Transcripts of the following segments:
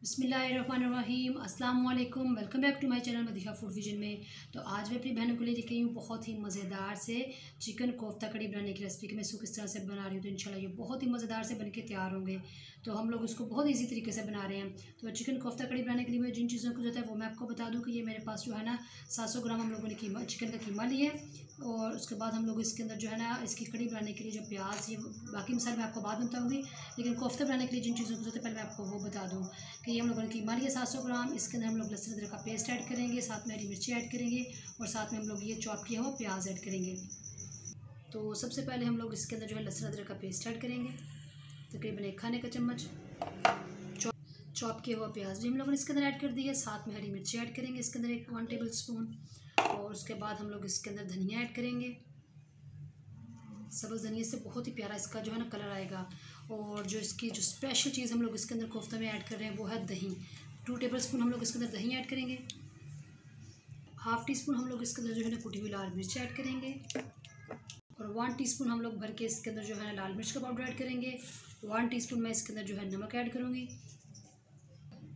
बिस्मिल्लाहिर्रहमानिर्रहीम अस्सलाम वालेकुम। Welcome back to my channel Madiha food vision में। तो आज मैं अपनी बहनों के लिए लेके आई हूँ बहुत ही मज़ेदार से चिकन कोफ्ता कड़ी बनाने की रेसिपी कि मैं इसको किस तरह से बना रही हूँ। तो इंशाल्लाह ये बहुत ही मज़ेदार से बनके तैयार होंगे। तो हम लोग इसको बहुत ईजी तरीके से बना रहे हैं। तो चिकन कोफ्ता कड़ी बनाने के लिए मुझे जिन चीज़ों की ज़रूरत है वो मैं आपको बता दूँ कि ये मेरे पास जो है ना 700 ग्राम हम लोगों ने कीमा चिकन का कीमा लिया है। और उसके बाद हम लोग इसके अंदर जो है ना इसकी कड़ी बनाने के लिए जो प्याज, ये बाकी मसाले मैं आपको बाद में बताऊँगी, लेकिन कोफ्ता बनाने के लिए जिन चीज़ों की ज़रूरत है पहले मैं आपको वो बता दूँ कि ये हम लोगों ने कीमा लिया 700 ग्राम। इसके अंदर हम लोग लहसुन अदरक का पेस्ट ऐड करेंगे, साथ में हरी मिर्ची ऐड करेंगे और साथ में हम लोग ये चॉप किया हुआ प्याज ऐड करेंगे। तो सबसे पहले हम लोग इसके अंदर जो है लहसुन अदरक का पेस्ट ऐड करेंगे, तकरीबन 1 खाने का चम्मच। चॉप किया हुआ प्याज भी हम लोगों ने इसके अंदर ऐड कर दिया, साथ में हरी मिर्ची ऐड करेंगे इसके अंदर 1 टेबल स्पून। और उसके बाद हम लोग इसके अंदर धनिया ऐड करेंगे। सब्ज़ धनिया से बहुत ही प्यारा इसका जो है ना कलर आएगा। और जो इसकी जो स्पेशल चीज़ हम लोग इसके अंदर कोफ्ता में ऐड कर रहे हैं वो है दही। 2 टेबल स्पून हम लोग इसके अंदर दही ऐड करेंगे। हाफ़ टी स्पून हम लोग इसके अंदर जो है ना कुटी हुई लाल मिर्च ऐड करेंगे। और 1 टीस्पून हम लोग भर के इसके अंदर जो है लाल मिर्च का पाउडर ऐड करेंगे। 1 टीस्पून मैं इसके अंदर जो है नमक ऐड करूँगी।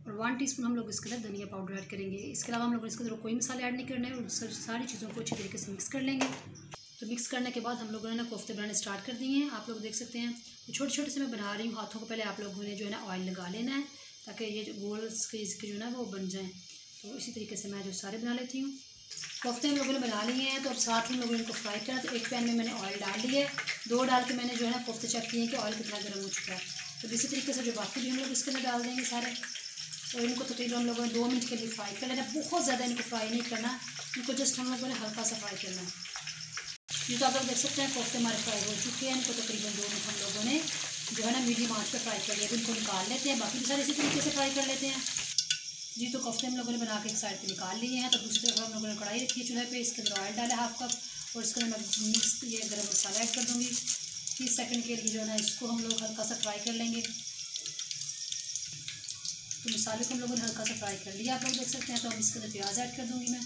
और 1 टीस्पून हम लोग इसके अंदर धनिया पाउडर ऐड करेंगे। इसके अलावा हम लोग इसके अंदर कोई मसाले ऐड नहीं करने हैं। और सारी चीज़ों को अच्छी तरीके से मिक्स कर लेंगे। तो मिक्स करने के बाद हम लोगों ने ना कोफ्ते बनाने स्टार्ट कर दिए हैं। आप लोग देख सकते हैं तो छोटे छोटे से मैं बना रही हूँ। हाथों को पहले आप लोगों ने जो है ना ऑयल लगा लेना है ताकि ये जो गोल्स के इसके जो है ना वो बन जाएँ। तो इसी तरीके से मैं जो सारे बना लेती हूँ। कोफ्ते हम लोगों ने बना लिए हैं। तो अब साथ में हम लोगों ने इनको फ्राई करा। तो एक पैन में मैंने ऑयल डाल लिया है, 2 डाल के मैंने जो है ना कोफ्ते चेक किए कि ऑयल कितना गर्म हो चुका है। तो इसी तरीके से जो बाकी भी हम लोग इसके अंदर डाल देंगे सारे। और इनको तकरीबन हम लोगों ने 2 मिनट के लिए फ्राई कर लेना। बहुत ज़्यादा इनको फ्राई नहीं करना, इनको जस्ट हम लोगों ने हल्का सा फ्राई करना है। ये तो आप लोग देख सकते हैं कोफ्ते हमारे फ्राई हो चुके हैं। इनको तकरीबन 2 मिनट हम लोगों ने जो है ना मीडियम आंच पे फ्राई कर लिया। तो इनको निकाल लेते हैं, बाकी भी सारे इसी तरीके से फ्राई कर लेते हैं। जी तो कोफ्ते हम लोगों ने बना के एक साइड पे निकाल लिए हैं। तो दूसरी तरफ हम लोगों ने कढ़ाई रखी है चूल्हे पे, इसके अंदर ऑयल डाला 1/2 कप। और इसके अंदर मैं मिक्स ये गरम मसाला ऐड कर दूँगी। 30 सेकंड के लिए जो है ना इसको हम लोग हल्का सा फ्राई कर लेंगे। तो मसाले को हम लोगों ने हल्का सा फ्राई कर लिया, आप लोग देख सकते हैं। तो अब इसके अंदर प्याज ऐड कर दूँगी मैं।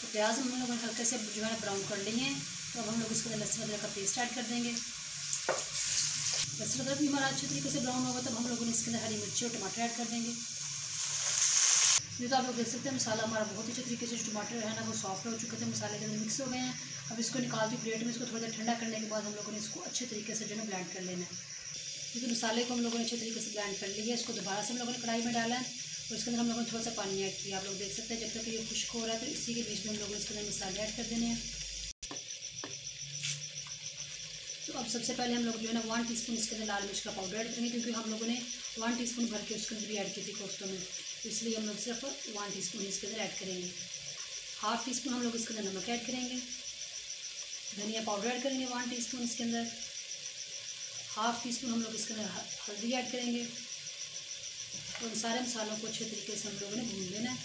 तो प्याज हम लोगों ने हल्के से जो है ब्राउन कर लिए हैं। तो अब हम लोग इसके अंदर लहसुन अदरक का पेस्ट ऐड कर देंगे। लहसुन अदरक भी हमारा अच्छे तरीके से ब्राउन होगा तब हम लोगों ने इसके अंदर हरी मिर्ची और टमाटर ऐड कर देंगे। ये तो आप लोग देख सकते हैं मसाला हमारा बहुत अच्छे तरीके से, टमाटर है ना वो सॉफ्ट हो चुके थे, मसाले के अंदर मिक्स हो गए हैं। अब इसको निकालती हूँ प्लेट में। इसको थोड़ा देर ठंडा करने के बाद हम लोगों ने इसको अच्छे तरीके से जो है ब्लेंड कर लेना है। क्योंकि मसाले को हम लोगों ने अच्छे तरीके से ब्लेंड कर लिया है। इसको दोबारा से हम लोगों ने कढ़ाई में डाला है और इसके अंदर हम लोगों ने थोड़ा सा पानी ऐड किया। आप लोग देख सकते हैं जब तक ये खुश्क हो रहा है तो इसी के बीच में हम लोगों ने इसके अंदर मसाले ऐड कर देने हैं। तो अब सबसे पहले हम लोग जो है ना 1 टीस्पून इसके अंदर लाल मिर्च का पाउडर ऐड करेंगे, क्योंकि हम लोगों ने 1 टीस्पून भर के उसके अंदर भी ऐड की थी कोफ्तों में। तो इसलिए हम लोग सिर्फ 1 टीस्पून इसके अंदर ऐड करेंगे। हाफ़ टीस्पून हम लोग इसके अंदर नमक ऐड करेंगे। धनिया पाउडर ऐड करेंगे 1 टीस्पून इसके अंदर। हाफ़ टीस्पून हम लोग इसके अंदर हल्दी ऐड करेंगे। तो इन सारे मसालों को अच्छे तरीके से हम लोगों ने भून लेना है।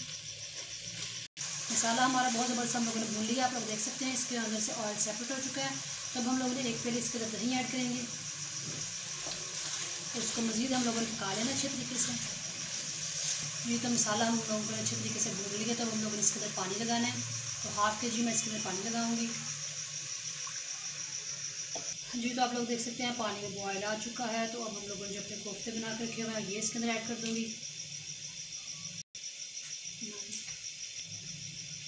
मसाला हमारा बहुत ज़बरदस्त हम लोगों ने भून लिया। आप लोग देख सकते हैं इसके अंदर से ऑयल सेपरेट हो चुका है। तब हम लोगों ने एक पेले इसके अंदर दही ऐड करेंगे। तो उसको मज़ीद हम लोगों ने पका लेना अच्छे तरीके से। ये तो मसाला हम लोगों ने अच्छे तरीके से भून लिया। तब हम लोगों ने इसके अंदर पानी लगाना है। तो हाफ़ kg मैं इसके अंदर पानी लगाऊंगी। जी तो आप लोग देख सकते हैं पानी में बॉयल आ चुका है। तो अब हम लोगों ने जो अपने कोफ्ते बना कर रखे हुए हैं ये इसके अंदर ऐड कर दूँगी।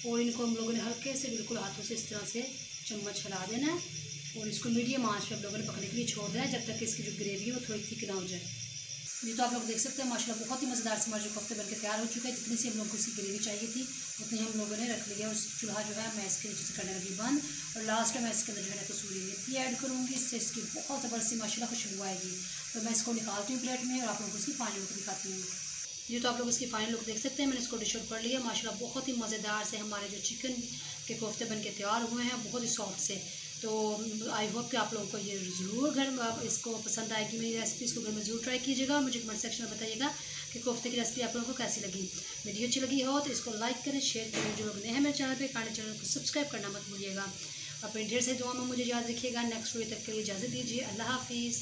और इनको हम लोगों ने हल्के से बिल्कुल हाथों से इस तरह से चम्मच हिला देना है। और इसको मीडियम आंच पे हम लोगों ने पकने के लिए छोड़ देना है जब तक कि इसकी जो ग्रेवी है वो थोड़ी थिक ना हो जाए। ये तो आप लोग देख सकते हैं माशाल्लाह बहुत ही मज़ेदार से हमारे जो कोफ्ते बनके तैयार हो चुका है। जितनी सी हम लोग को इसकी ग्रेवी चाहिए थी उतनी हम लोगों ने रख लिया। और चूल्हा जो है मैं इसके नीचे से करने लगी बंद। और लास्ट में मैं इसके अंदर जो है कसूरी मेथी ऐड करूँगी। इससे इसकी बहुत ज़बरदस्त माशाल्लाह खुशबू आएगी। तो मैं इसको निकालती हूँ प्लेट में और आप लोगों को इसकी फाइनल लुक दिखाती हूँ। ये तो आप लोग इसकी फाइनल लुक देख सकते हैं। मैंने इसको डिश आउट कर लिया। माशाल्लाह बहुत ही मज़ेदार से हमारे जो चिकन के कोफ्ते बनके तैयार हुए हैं, बहुत ही सॉफ्ट से। तो आई होप कि आप लोगों को ये ज़रूर घर में इसको पसंद आएगी मेरी रेसिपी। इसको घर में ज़रूर ट्राई कीजिएगा। मुझे कमेंट सेक्शन में बताइएगा कि कोफ्ते की रेसिपी आप लोगों को कैसी लगी। वीडियो अच्छी लगी हो तो इसको लाइक करें, शेयर करें। जो लोग नए हैं मेरे चैनल पे काइंडली चैनल को सब्सक्राइब करना मत भूलिएगा। अपनी ढेर से दुआ में मुझे याद रखिएगा। नेक्स्ट वीडियो तक के लिए इजाज़त दीजिए। अल्लाह हाफिज़।